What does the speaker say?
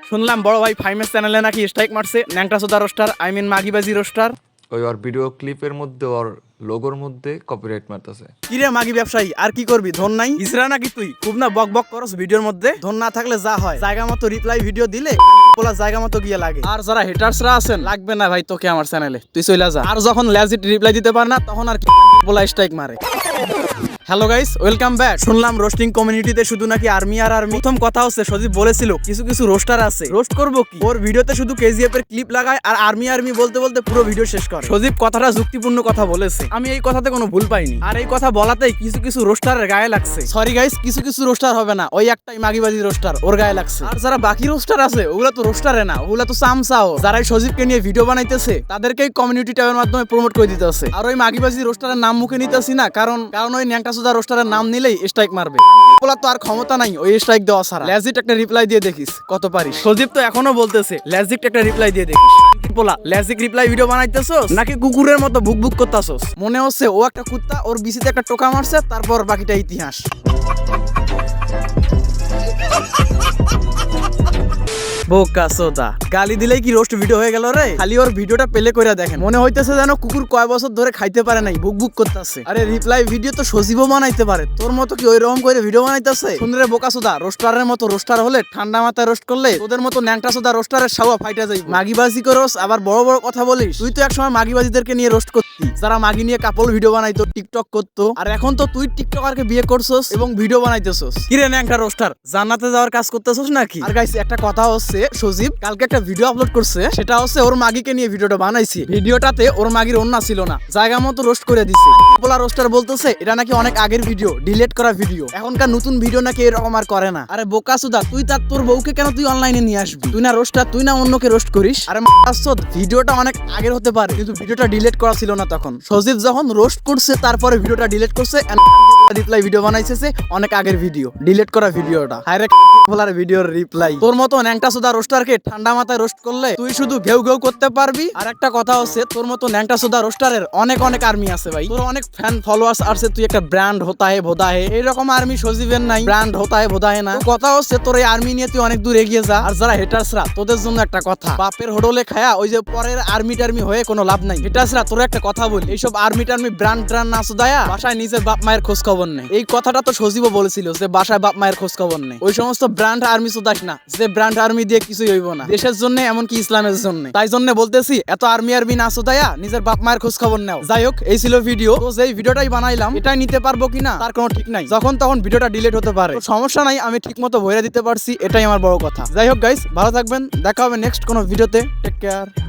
শুনলাম বড় ভাই ফাইমের চ্যানেলে নাকি স্ট্রাইক মারছে ন্যাংটা সোদা রোস্টার মাগিবাজি রোস্টার। ওই ওর ভিডিও ক্লিপের মধ্যে ওর লোগোর মধ্যে কপিরাইট মারতেছে। কিরে মাগি ব্যবসায়ী আর কি করবি, ধন নাই ইসরা নাকি তুই? খুব না বক বক করস ভিডিওর মধ্যে, ধন না থাকলে যা হয় জায়গা মতো রিপ্লাই ভিডিও দিলে বলা জায়গা মতো গিয়ে লাগে। আর যারা হেটার্সরা আছেন লাগবে না ভাই তোকে আমার চ্যানেলে, তুই চলে যা। আর যখন লেজিট রিপ্লাই দিতে পার না তখন আর কি বলা স্ট্রাইক মারে। Hello guys, welcome back. শুনলাম রোস্টিং কমিউনিটিতে শুধু নাকি আর্মি আর আর্মি। প্রথম কথা হচ্ছে সজীব বলেছিল কিছু কিছু রোস্টার আছে, রোস্ট করবো কি, ওর ভিডিওতে শুধু কেজিএফ এর ক্লিপ লাগায় আর আর্মি আর্মি বলতে বলতে পুরো ভিডিও শেষ করে। সজীব কথাটা যুক্তিপূর্ণ কথা বলেছে, আমি এই কথাতে কোনো ভুল পাইনি। আর এই কথা বলাতেই কিছু কিছু রোস্টারের গায়ে লাগছে। সরি গাইস, কিছু কিছু রোস্টার হবে না, ওই একটাই মাগিবাজি রোস্টার, ওর গায়ে লাগছে। আর যারা বাকি রোস্টার আছে ওগুলা তো রোস্টারে না, ওগুলা তো চামচাও। যারা সজীবকে নিয়ে ভিডিও বানাইতেছে তাদেরকেই কমিউনিটি ট্যাবের মাধ্যমে প্রমোট করে দিতেছে। আর ওই মাগিবাজি রোস্টারের নাম মুখে নিতেছি না, কারণ ওই ন্যাংটা সোজা রোস্টারের নাম নিলেই স্ট্রাইক মারবে। বলা তো আর ক্ষমতা নাই ওই স্ট্রাইক দেওয়া ছাড়া। লেজিট একটা রিপ্লাই দিয়ে দেখিস কত পারিস। সজীব তো এখনো বলতেছে লেজিট একটা রিপ্লাই দিয়ে দেখিস। পোলা লেজিক রিপ্লাই ভিডিও বানাইতেছস নাকি কুকুরের মতো বুক বুক করতেছস? মনে হচ্ছে ও একটা কুত্তা, ওর বিচিতে একটা টোকা মারছে, তারপর বাকিটা ইতিহাস। বোকা সোদা, গালি দিলেই কি রোস্ট ভিডিও হয়ে গেল রে? খালি ওর ভিডিওটা প্লে করে দেখেন, মনে হইতেছে যেন কুকুর কয় বছর ধরে খাইতে পারে নাই, বুক বুক করতেছে। আরে রিপ্লাই ভিডিও তো সজীবও বানাইতে পারে, তোর মতো কি ওই রকম করে ভিডিও বানাইতেছে? শুন রে বোকা সোদা, রোস্টারের মতো রোস্টার হলে ঠান্ডা মাথায় রোস্ট করলে তোদের মতো ন্যাংটা সোদা রোস্টারের সাওয়া ফাইটা যাই। মাগিবাজি করস আবার বড় বড় কথা বলিস। তুই তো একসময় মাগিবাজিদেরকে নিয়ে রোস্ট করতি, যারা মাগি নিয়ে কাপল ভিডিও বানাইতো, টিকটক করতো। আর এখন তো তুই টিকটকারকে বিয়ে করছস এবং ভিডিও বানাইতেছস। কিরে ন্যাংটা রোস্টার, জান্নাতে যাওয়ার কাজ করতেছস নাকি? আর গাইস একটা কথা হচ্ছে, সজীব কালকে একটা ভিডিও আপলোড করছে, সেটা হচ্ছে ওর মাগিকে নিয়ে ভিডিওটা বানাইছে। ভিডিওটাতে ওর মাগির ওন্না ছিল না, জায়গা মতো রোস্ট করে দিছে। পোলা রোস্টার বলতেছে এটা নাকি অনেক আগের ভিডিও, ডিলিট করা ভিডিও, এখনকার নতুন ভিডিও নাকি এরকম আর করে না। আরে বোকা সুদা, তুই তার তোর বউকে কেন তুই অনলাইনে নিয়ে আসবি? তুই না রোস্টার, তুই না অন্যকে রোস্ট করিস? আরে মাসুদ, ভিডিওটা অনেক আগের হতে পারে কিন্তু ভিডিওটা ডিলিট করা ছিল না তখন। সজীব যখন রোস্ট করছে তারপরে ভিডিওটা ডিলিট করছে, রিপ্লাই ভিডিও বানাইছে অনেক আগের ভিডিও, ডিলিট করা ভিডিওটা। হায়রে বলার ভিডিওর রিপ্লাই। তোর মতো ন্যাংটা সোদা রোস্টারকে ঠান্ডা মাথায় রোস্ট করলে তুই শুধু ঘেউ ঘেউ করতে পারবি। আর একটা কথা হচ্ছে, তোর মতো ন্যাংটা সোদা রোস্টারের অনেক অনেক আর্মি আছে ভাই, তোর অনেক ফ্যান ফলোয়ার্স আছে, তুই একটা ব্র্যান্ড হতা হে ভোদা হে, এইরকম আর্মি সজীবের নাই, ব্র্যান্ড হতা হে ভোদা হে না। কথা হচ্ছে তোর এই আর্মি নিয়ে তুই অনেক দূর এগিয়ে যা। আর যারা হেটার্সরা, তোদের জন্য একটা কথা, বাপের হোডলে খায়া ওই যে পরের আর্মি টার্মি হয়ে কোনো লাভ নাই। হেটার্সরা তোর একটা কথা বলি, এইসব আর্মি টার্মি ব্র্যান্ড ট্রান্ড না সুদায়া বাসায় নিজের বাপ মায়ের খোঁজ খবর নেই। এই কথাটা তো সজীবও বলেছিল যে বাসায় বাপ মায়ের খোঁজ খবর নেই। ওই সমস্ত ব্র্যান্ড আর্মি সুদাস না, যে ব্র্যান্ড আর্মি দিয়ে কিছুই হইব না দেশের জন্য, এমনকি ইসলামের জন্য। তাই জন্য বলতেছি, এত আর্মি না সুদায়া নিজের বাপ মায়ের খোঁজ খবর নাও। যাই হোক, এই ছিল ভিডিও। তো যেই ভিডিওটাই বানাইলাম এটাই নিতে পারবো কিনা তার কোনো ঠিক নাই, যখন তখন ভিডিওটা ডিলিট হতে পারে। সমস্যা নাই, আমি ঠিক মতো ভরে দিতে পারছি, এটাই আমার বড় কথা। যাই হোক গাইস, ভালো থাকবেন, দেখা হবে নেক্সট কোনো ভিডিওতে। Take care.